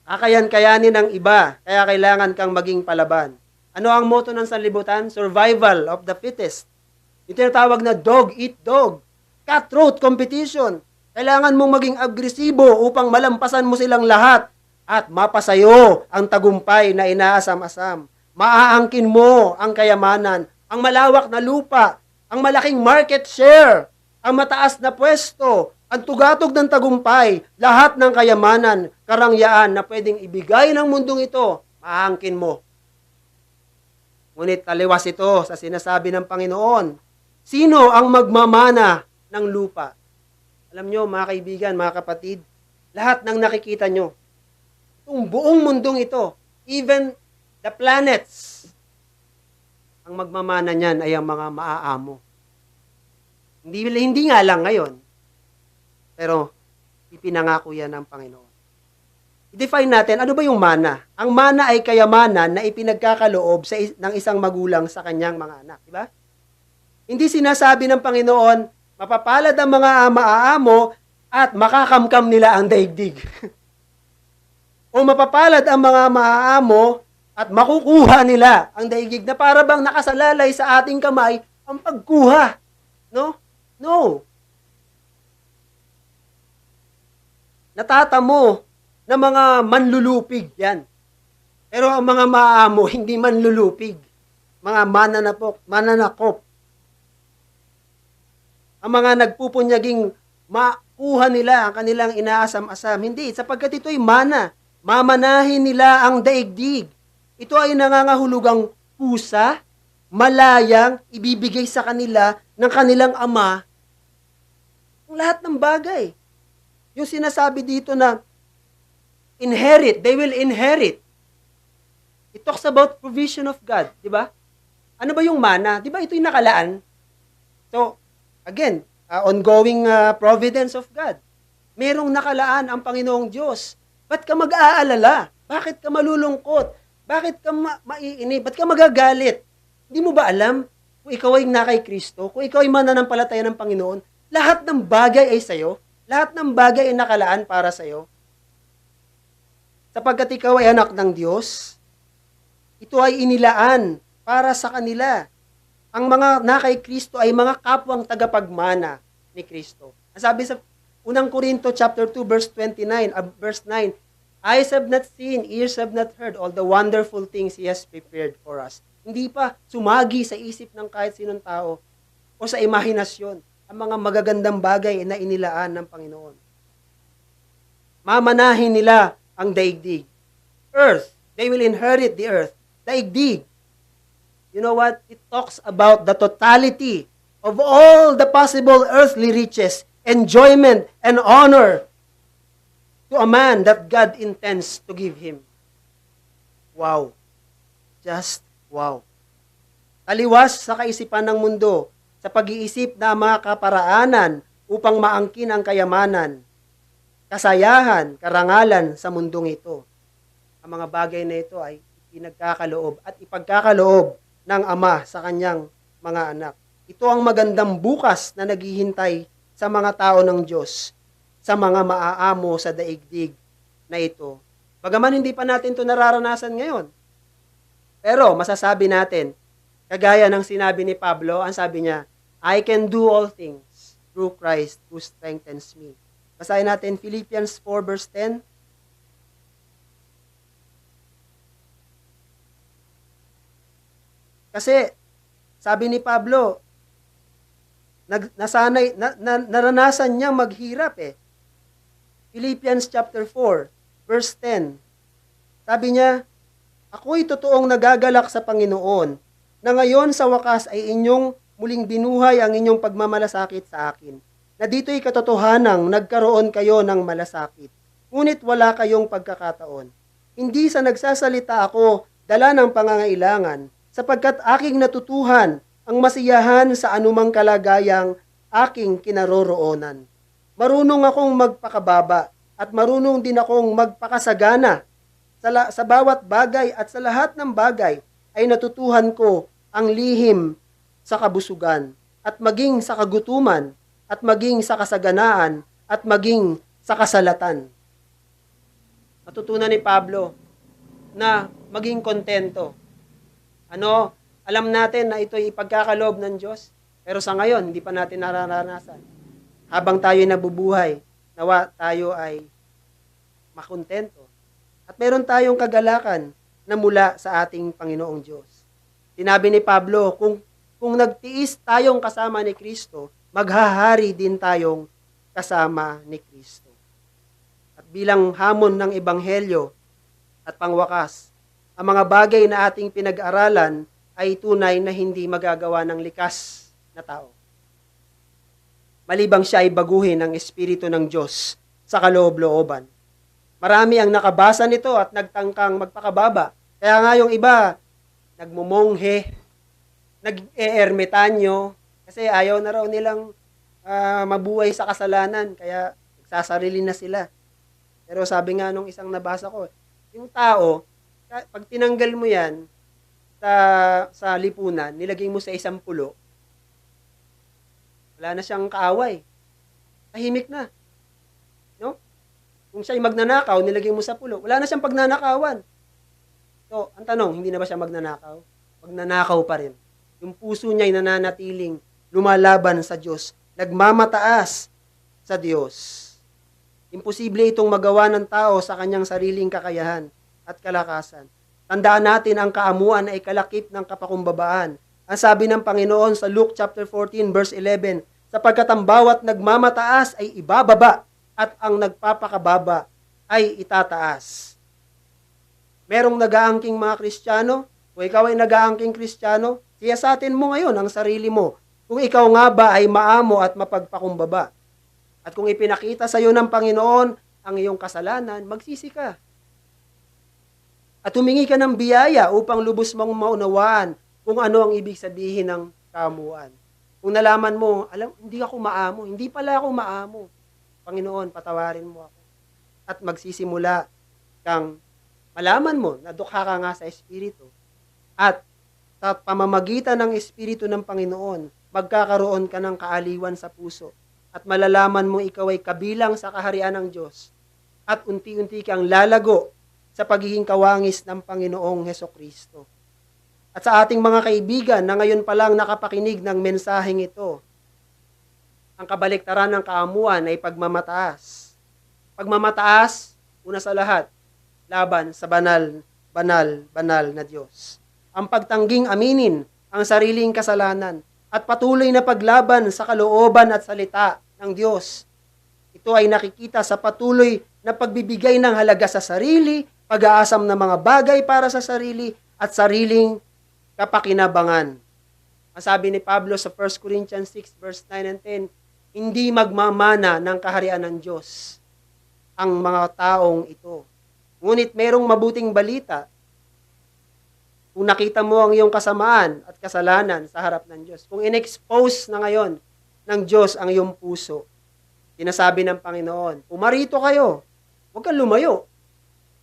Kakayan-kayanin ng iba, kaya kailangan kang maging palaban. Ano ang motto ng sanlibutan? Survival of the fittest. Yung tinatawag na dog eat dog. Cutthroat competition. Kailangan mong maging agresibo upang malampasan mo silang lahat at mapasayo ang tagumpay na inaasam-asam. Maaangkin mo ang kayamanan, ang malawak na lupa, ang malaking market share, ang mataas na pwesto, ang tugatog ng tagumpay, lahat ng kayamanan, karangyaan na pwedeng ibigay ng mundong ito, maaangkin mo. Ngunit taliwas ito sa sinasabi ng Panginoon. Sino ang magmamana ng lupa? Alam nyo, mga kaibigan, mga kapatid, lahat ng nakikita nyo, itong buong mundong ito, even the planets, ang magmamana niyan ay ang mga maaamo. Hindi nga lang ngayon, pero ipinangako yan ng Panginoon. I-define natin, ano ba yung mana? Ang mana ay kayamanan na ipinagkakaloob ng isang magulang sa kanyang mga anak. Diba? Hindi sinasabi ng Panginoon, mapapalad ang mga maaamo at makakamkam nila ang daigdig. O mapapalad ang mga maaamo at makukuha nila ang daigdig na para bang nakasalalay sa ating kamay ang pagkuha. No? No. Natatamo na mga manlulupig yan. Pero ang mga maaamo, hindi manlulupig. Mga mananakop. Ang mga nagpupunyaging makuha nila ang kanilang inaasam-asam. Hindi, sapagkat ito'y mana. Mamanahin nila ang daigdig. Ito ay nangangahulugang pusa, malayang, ibibigay sa kanila ng kanilang ama ang lahat ng bagay. Yung sinasabi dito na inherit, they will inherit. It talks about provision of God, di ba? Ano ba yung mana? Di ba ito yung nakalaan? So, again, ongoing providence of God. Merong nakalaan ang Panginoong Diyos. Ba't ka mag-aalala? Bakit ka malulungkot? Bakit ka maiinip? Ba't ka magagalit? Hindi mo ba alam kung ikaw ay na kay Kristo, kung ikaw ay mananampalataya ng Panginoon, lahat ng bagay ay sa'yo, lahat ng bagay ay nakalaan para sa'yo. Sapagkat ikaw ay anak ng Diyos, ito ay inilaan para sa kanila. Ang mga na kay Kristo ay mga kapwang tagapagmana ni Kristo. Ang sabi sa unang Korinto chapter 2 verse 29, verse 9, eyes have not seen, ears have not heard all the wonderful things He has prepared for us. Hindi pa sumagi sa isip ng kahit sinong tao o sa imahinasyon ang mga magagandang bagay na inilaan ng Panginoon. Mamanahin nila ang daigdig. Earth, they will inherit the earth. Daigdig. You know what? It talks about the totality of all the possible earthly riches, enjoyment, and honor to a man that God intends to give him. Wow. Just wow. Taliwas sa kaisipan ng mundo, sa pag-iisip na mga kaparaanan upang maangkin ang kayamanan, kasayahan, karangalan sa mundong ito. Ang mga bagay na ito ay pinagkakaloob at ipagkakaloob ng Ama sa kanyang mga anak. Ito ang magandang bukas na naghihintay sa mga tao ng Diyos, sa mga maaamo sa daigdig na ito. Bagaman hindi pa natin ito nararanasan ngayon. Pero masasabi natin, kagaya ng sinabi ni Pablo, ang sabi niya, I can do all things through Christ who strengthens me. Basahin natin Philippians 4 verse 10. Kasi, sabi ni Pablo, naranasan niya maghirap eh. Philippians chapter 4, verse 10. Sabi niya, ako'y totoong nagagalak sa Panginoon, na ngayon sa wakas ay inyong muling binuhay ang inyong pagmamalasakit sa akin, na dito'y katotohanang nagkaroon kayo ng malasakit, ngunit wala kayong pagkakataon. Hindi sa nagsasalita ako, dala ng pangangailangan, sapagkat aking natutuhan ang masiyahan sa anumang kalagayang aking kinaroroonan. Marunong akong magpakababa at marunong din akong magpakasagana. Sa bawat bagay at sa lahat ng bagay ay natutuhan ko ang lihim sa kabusugan at maging sa kagutuman at maging sa kasaganaan at maging sa kasalatan. Natutunan ni Pablo na maging kontento. Alam natin na ito'y ipagkakaloob ng Diyos, pero sa ngayon, hindi pa natin nararanasan. Habang tayo'y nabubuhay, nawa tayo ay makontento. At meron tayong kagalakan na mula sa ating Panginoong Diyos. Sinabi ni Pablo, kung nagtiis tayong kasama ni Kristo, maghahari din tayong kasama ni Kristo. At bilang hamon ng Ebanghelyo at pangwakas, ang mga bagay na ating pinag-aralan ay tunay na hindi magagawa ng likas na tao. Malibang siya ay baguhin ng Espiritu ng Diyos sa kaloob-looban. Marami ang nakabasa nito at nagtangkang magpakababa. Kaya nga yung iba, nagmumonghe, nag-eermitanyo, kasi ayaw na raw nilang mabuhay sa kasalanan, kaya nagsasarili na sila. Pero sabi nga nung isang nabasa ko, yung tao, pag tinanggal mo yan sa lipunan, nilagay mo sa isang pulo, wala na siyang kaaway. Tahimik na. No? Kung siya'y magnanakaw, nilagay mo sa pulo, wala na siyang pagnanakawan. So, ang tanong, hindi na ba siya magnanakaw? Magnanakaw pa rin. Yung puso niya'y nananatiling lumalaban sa Diyos, nagmamataas sa Diyos. Imposible itong magawa ng tao sa kanyang sariling kakayahan at kalakasan. Tandaan natin ang kaamuan ay kalakip ng kapakumbabaan. Ang sabi ng Panginoon sa Luke chapter 14 verse 11, sapagkat ang bawat nagmamataas ay ibababa at ang nagpapakababa ay itataas. Merong nag-aangking mga Kristiyano, kung ikaw ay nag-aangking Kristiyano, siyasatin mo ngayon ang sarili mo. Kung ikaw nga ba ay maamo at mapagpakumbaba. At kung ipinakita sa iyo ng Panginoon ang iyong kasalanan, magsisi ka. At humingi ka ng biyaya upang lubos mong maunawaan kung ano ang ibig sabihin ng kamuan. Kung nalaman mo, hindi ako maamo, hindi pala ako maamo. Panginoon, patawarin mo ako. At magsisimula kang malaman mo na dukha ka nga sa Espiritu. At sa pamamagitan ng Espiritu ng Panginoon, magkakaroon ka ng kaaliwan sa puso. At malalaman mo ikaw ay kabilang sa kaharian ng Diyos. At unti-unti kang lalago sa pagiging kawangis ng Panginoong Hesukristo. At sa ating mga kaibigan na ngayon pa lang nakapakinig ng mensaheng ito, ang kabaliktaran ng kaamuan ay pagmamataas. Pagmamataas, una sa lahat, laban sa banal na Diyos. Ang pagtangging aminin ang sariling kasalanan at patuloy na paglaban sa kalooban at salita ng Diyos. Ito ay nakikita sa patuloy na pagbibigay ng halaga sa sarili, pag-aasam ng mga bagay para sa sarili at sariling kapakinabangan. Ang sabi ni Pablo sa 1 Corinthians 6 verse 9 and 10, hindi magmamana ng kaharian ng Diyos ang mga taong ito. Ngunit merong mabuting balita. Kung nakita mo ang iyong kasamaan at kasalanan sa harap ng Diyos, kung in-expose na ngayon ng Diyos ang iyong puso, sinasabi ng Panginoon, pumarito kayo, huwag kang lumayo.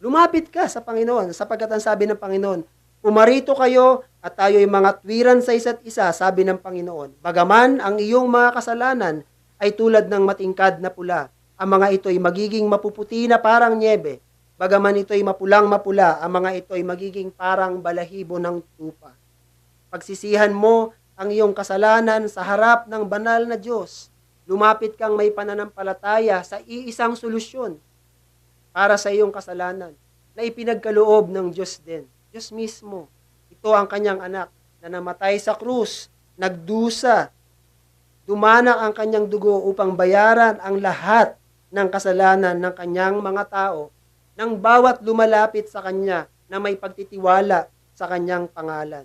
Lumapit ka sa Panginoon, sapagkat ang sabi ng Panginoon, pumarito kayo at tayo'y mga tuwiran sa isa't isa, sabi ng Panginoon. Bagaman ang iyong mga kasalanan ay tulad ng matingkad na pula, ang mga ito'y magiging mapuputi na parang nyebe. Bagaman ito'y mapulang-mapula, ang mga ito'y magiging parang balahibo ng tupa. Pagsisihan mo ang iyong kasalanan sa harap ng banal na Diyos. Lumapit kang may pananampalataya sa iisang solusyon para sa iyong kasalanan na ipinagkaloob ng Diyos din. Diyos mismo. Ito ang kanyang anak na namatay sa krus, nagdusa, dumanak ang kanyang dugo upang bayaran ang lahat ng kasalanan ng kanyang mga tao ng bawat lumalapit sa kanya na may pagtitiwala sa kanyang pangalan.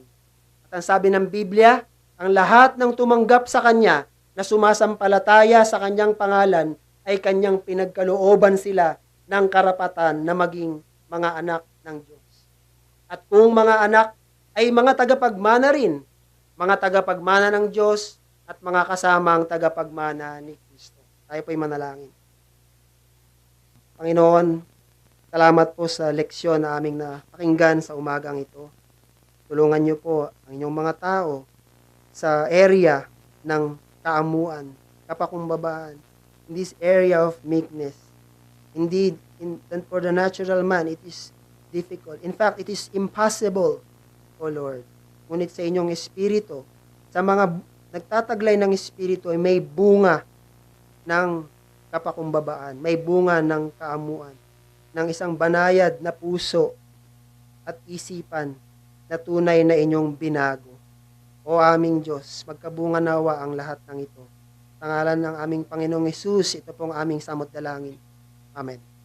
At ang sabi ng Biblia, ang lahat ng tumanggap sa kanya na sumasampalataya sa kanyang pangalan ay kanyang pinagkalooban sila ng karapatan na maging mga anak ng Diyos. At kung mga anak ay mga tagapagmana rin, mga tagapagmana ng Diyos at mga kasamang tagapagmana ni Kristo. Tayo po'y manalangin. Panginoon, salamat po sa leksyon na aming napakinggan sa umagang ito. Tulungan niyo po ang inyong mga tao sa area ng kaamuan, kapakumbabaan, in this area of meekness. Indeed, for the natural man, it is difficult. In fact, it is impossible, O Lord. Ngunit sa inyong espiritu, sa mga nagtataglay ng espiritu ay may bunga ng kapakumbabaan, may bunga ng kaamuan, ng isang banayad na puso at isipan na tunay na inyong binago. O aming Diyos, magkabunga nawa ang lahat ng ito. Sa ngalan ng aming Panginoong Hesus, ito pong aming samot dalangin. Amen.